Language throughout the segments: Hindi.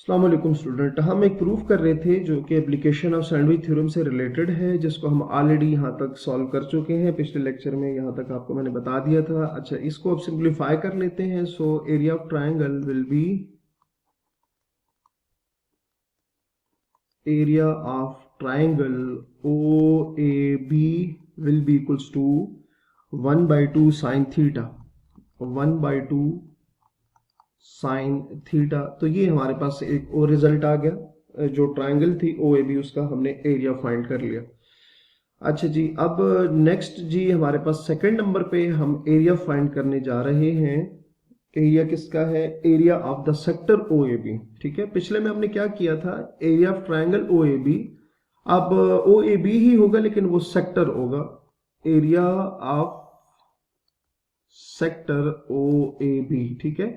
अस्सलाम वालेकुम स्टूडेंट, हम एक प्रूफ कर रहे थे जो कि एप्लीकेशन ऑफ सैंडविच थ्योरम से रिलेटेड है, जिसको हम ऑलरेडी यहाँ तक सॉल्व कर चुके हैं। पिछले लेक्चर में यहाँ तक आपको मैंने बता दिया था। अच्छा, इसको अब सिंप्लीफाई कर लेते हैं। So area of triangle will be area of triangle O A B will be equals to 1/2 sine theta, 1/2 sine theta. तो ये हमारे पास एक और रिजल्ट आ गया। जो ट्राइंगल थी ओ ए बी, उसका हमने एरिया फाइंड कर लिया। अच्छा जी, अब नेक्स्ट जी हमारे पास सेकंड नंबर पे हम एरिया फाइंड करने जा रहे हैं। एरिया किसका है? Area of the sector O A B. ठीक है, पिछले में हमने क्या किया था? Area of triangle O A B. अब ओ ए बी ही होगा लेकिन वो सेक्टर होगा। Area of sector O A B. ठीक है,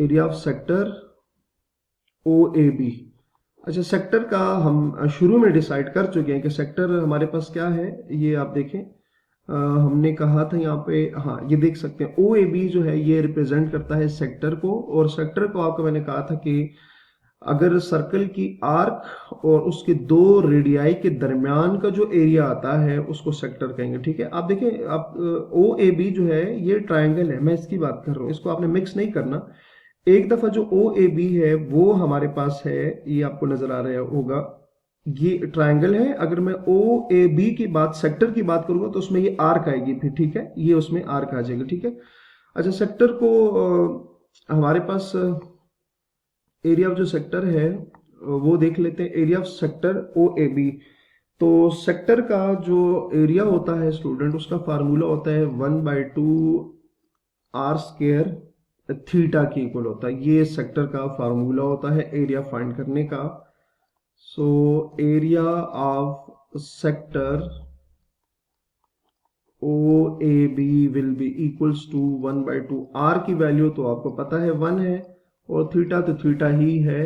area of sector O A B. अच्छा, सेक्टर का हम शुरू में डिसाइड कर चुके हैं कि सेक्टर हमारे पास क्या है। ये आप देखें, हमने कहा था यहाँ पे, हाँ ये देख सकते हैं, ओ ए बी जो है ये रिप्रेजेंट करता है सेक्टर को। और सेक्टर को आपको मैंने कहा था कि अगर सर्कल की आर्क और उसके दो रेडियाई के दरमियान का जो एरिया आता है उसको सेक्टर कहेंगे। ठीक है, आप देखें, आप ओ ए बी जो है ये ट्राइंगल है, मैं इसकी बात कर रहा हूँ, इसको आपने मिक्स नहीं करना। एक दफा जो ओ ए बी है वो हमारे पास है, ये आपको नजर आ रहा होगा, ये ट्रायंगल है। अगर मैं ओ ए बी की बात, सेक्टर की बात करूंगा तो उसमें ये आर्क आएगी फिर। ठीक है, ये उसमें आर्क आ जाएगा। ठीक है, अच्छा सेक्टर को हमारे पास एरिया ऑफ जो सेक्टर है वो देख लेते हैं। Area of sector O A B, तो सेक्टर का जो एरिया होता है स्टूडेंट, उसका फार्मूला होता है 1/2 आर स्क्वायर थीटा के इक्वल होता है। ये सेक्टर का फार्मूला होता है एरिया फाइंड करने का। So area of sector O A B will be equals to 1/2 R की वैल्यू तो आपको पता है 1 है, और थीटा तो थीटा ही है।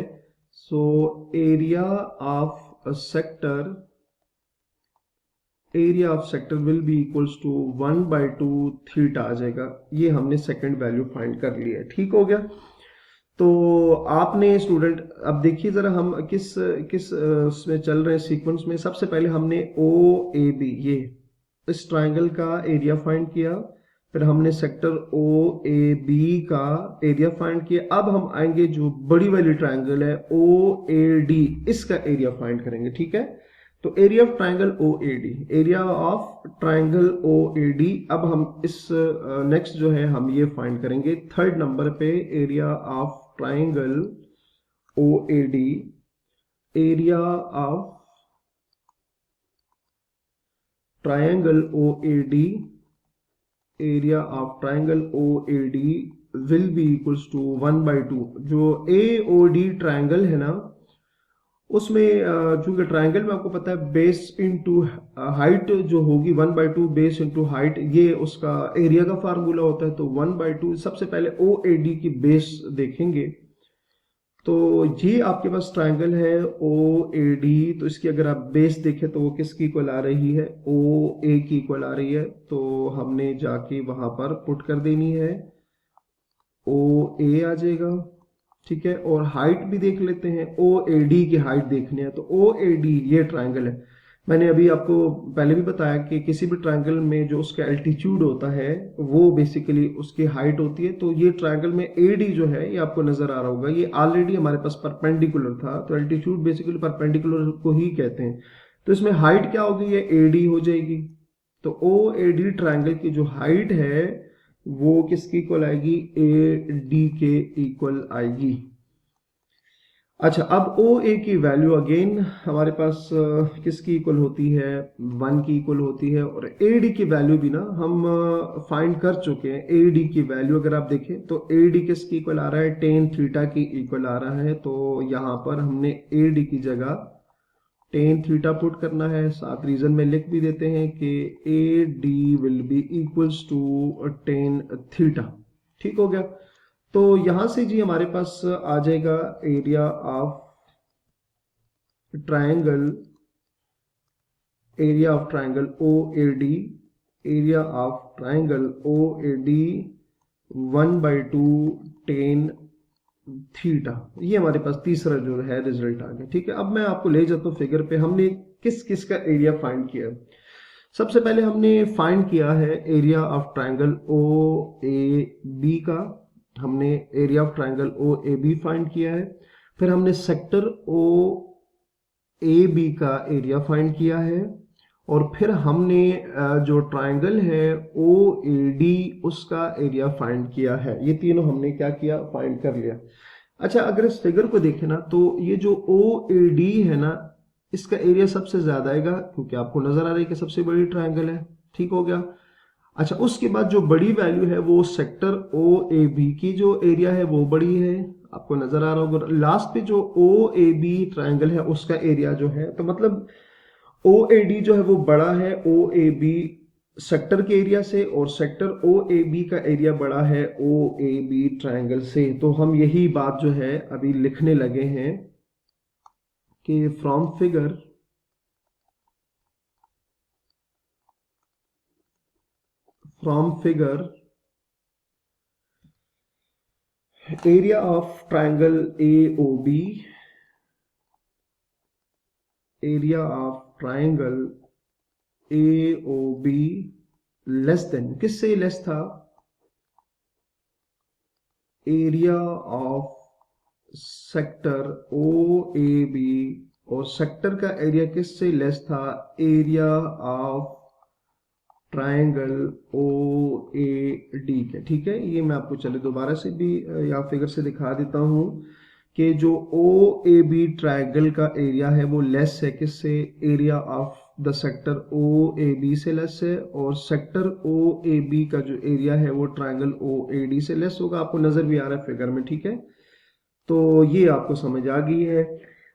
So area of sector, area of sector will be equals to 1/2 theta आ जाएगा। ये हमने सेकंड वैल्यू फाइंड कर लिया है। ठीक हो गया। तो आपने स्टूडेंट अब देखिए जरा, हम किस किस उसमें चल रहे हैं सीक्वेंस में। सबसे पहले हमने ओ ए बी, ये इस ट्राइंगल का एरिया फाइंड किया, फिर हमने सेक्टर ओ ए बी का एरिया फाइंड किया। अब हम आएंगे जो बड़ी वाली ट्राइंगल है ओ ए डी, इसका एरिया फाइंड करेंगे। ठीक है, तो area of triangle O A D, area of triangle O A D. अब हम इस नेक्स्ट जो है हम ये फाइंड करेंगे थर्ड नंबर पे, area of triangle O A D, area of triangle O A D, area of triangle O A D will be equals to 1/2। जो ए ओ डी ट्राइंगल है ना, उसमें चूंकि ट्राइंगल में आपको पता है बेस इनटू हाइट जो होगी 1/2 बेस इनटू हाइट, ये उसका एरिया का फार्मूला होता है। तो 1/2, सबसे पहले ओ ए डी की बेस देखेंगे। तो ये आपके पास ट्राइंगल है ओ ए डी, तो इसकी अगर आप बेस देखें तो वो किसकी इक्वल आ रही है? ओ ए की इक्वल आ रही है। तो हमने जाके वहां पर पुट कर देनी है, ओ ए आ जाएगा। ठीक है, और हाइट भी देख लेते हैं, ओ ए डी की हाइट देखनी है। तो ओ ए डी ये ट्राइंगल है। मैंने अभी आपको पहले भी बताया कि किसी भी ट्राइंगल में जो उसका एल्टीट्यूड होता है वो बेसिकली उसकी हाइट होती है। तो ये ट्राइंगल में ए डी जो है, ये आपको नजर आ रहा होगा, ये ऑलरेडी हमारे पास परपेंडिकुलर था। तो एल्टीट्यूड बेसिकली परपेंडिकुलर को ही कहते हैं। तो इसमें हाइट क्या होगी? ये ए डी हो जाएगी। तो ओ ए डी ट्राइंगल की जो हाइट है वो किसकी इक्वल आएगी? ए डी के इक्वल आएगी। अच्छा, अब ओ ए की वैल्यू अगेन हमारे पास किसकी इक्वल होती है? 1 की इक्वल होती है। और ए डी की वैल्यू भी ना हम फाइंड कर चुके हैं। ए डी की वैल्यू अगर आप देखें तो ए डी किसकी इक्वल आ रहा है? टेन थीटा की इक्वल आ रहा है। तो यहाँ पर हमने ए डी की जगह टेन थीटा पुट करना है। साथ रीजन में लिख भी देते हैं कि A D will be equals to tan theta. ठीक हो गया। तो यहां से जी हमारे पास आ जाएगा area of triangle, area of triangle O A D, area of triangle O A D 1/2 tan theta. ये हमारे पास तीसरा जो है रिजल्ट आ गया। ठीक है, अब मैं आपको ले जाता हूँ फिगर पे। हमने किस किस का एरिया फाइंड किया है। सबसे पहले हमने फाइंड किया है area of triangle O A B का। हमने area of triangle O A B find किया है। फिर हमने सेक्टर ओ ए बी का एरिया फाइंड किया है। और फिर हमने जो ट्रायंगल है ओ ए डी उसका एरिया फाइंड किया है। ये तीनों हमने क्या किया, फाइंड कर लिया। अच्छा, अगर इस फिगर को देखें ना तो ये जो ओ ए डी है ना, इसका एरिया सबसे ज्यादा आएगा क्योंकि आपको नजर आ रहा है कि सबसे बड़ी ट्रायंगल है। ठीक हो गया। अच्छा, उसके बाद जो बड़ी वैल्यू है वो सेक्टर ओ ए बी की जो एरिया है वो बड़ी है, आपको नजर आ रहा होगा। लास्ट पे जो ओ ए बी ट्रायंगल है उसका एरिया जो है, तो मतलब ओ ए डी जो है वो बड़ा है ओ ए बी सेक्टर के एरिया से, और सेक्टर ओ ए बी का एरिया बड़ा है ओ ए बी ट्रायंगल से। तो हम यही बात जो है अभी लिखने लगे हैं कि from figure area of triangle A O B, area of triangle A O B less than, किससे लेस था, area of sector O A B. और सेक्टर का एरिया किससे लेस था, area of triangle O A D के। ठीक है, ये मैं आपको चले दोबारा से भी या फिगर से दिखा देता हूं कि जो ओ ए बी ट्रायंगल का एरिया है वो लेस है किससे, area of the sector O A B से लेस है। और सेक्टर ओ ए बी का जो एरिया है वो ट्रायंगल ओ ए डी से लेस होगा। आपको नजर भी आ रहा है फिगर में। ठीक है, तो ये आपको समझ आ गई है।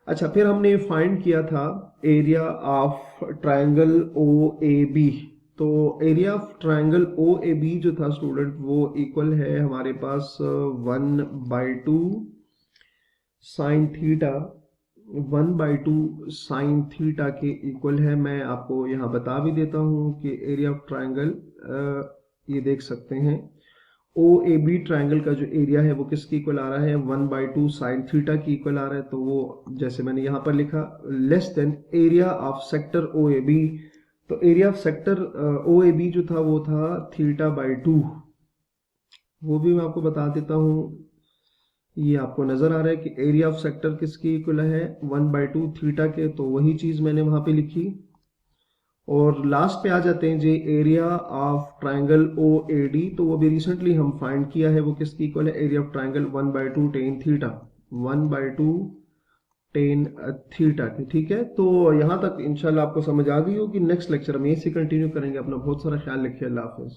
अच्छा, फिर हमने फाइंड किया था area of triangle O A B. तो area of triangle O A B जो था स्टूडेंट, वो इक्वल है हमारे पास 1/2 साइन थीटा। 1/2 साइन थीटा के इक्वल है। मैं आपको यहाँ बता भी देता हूँ कि एरिया ऑफ ट्रायंगल ये देख सकते हैं ओ ए बी ट्राइंगल का जो एरिया है वो किसकी इक्वल आ रहा है, 1/2 साइन थीटा की इक्वल आ रहा है। तो वो जैसे मैंने यहाँ पर लिखा less than area of sector O A B. तो area of sector O A B जो था वो था θ/2। वो भी मैं आपको बता देता हूँ। ये आपको नजर आ रहा है कि एरिया ऑफ सेक्टर किसकी इक्वल है, 1/2 थीटा के। तो वही चीज मैंने वहां पे लिखी। और लास्ट पे आ जाते हैं जी area of triangle O A D. तो वो भी रिसेंटली हम फाइंड किया है, वो किसकी इक्वल है, area of triangle 1/2 tan theta. 1/2 tan theta की। ठीक है, तो यहाँ तक इंशाल्लाह आपको समझ आ गई होगी। नेक्स्ट लेक्चर में इसी कंटिन्यू करेंगे। अपना बहुत सारा ख्याल रखिए। अल्लाह हाफिज।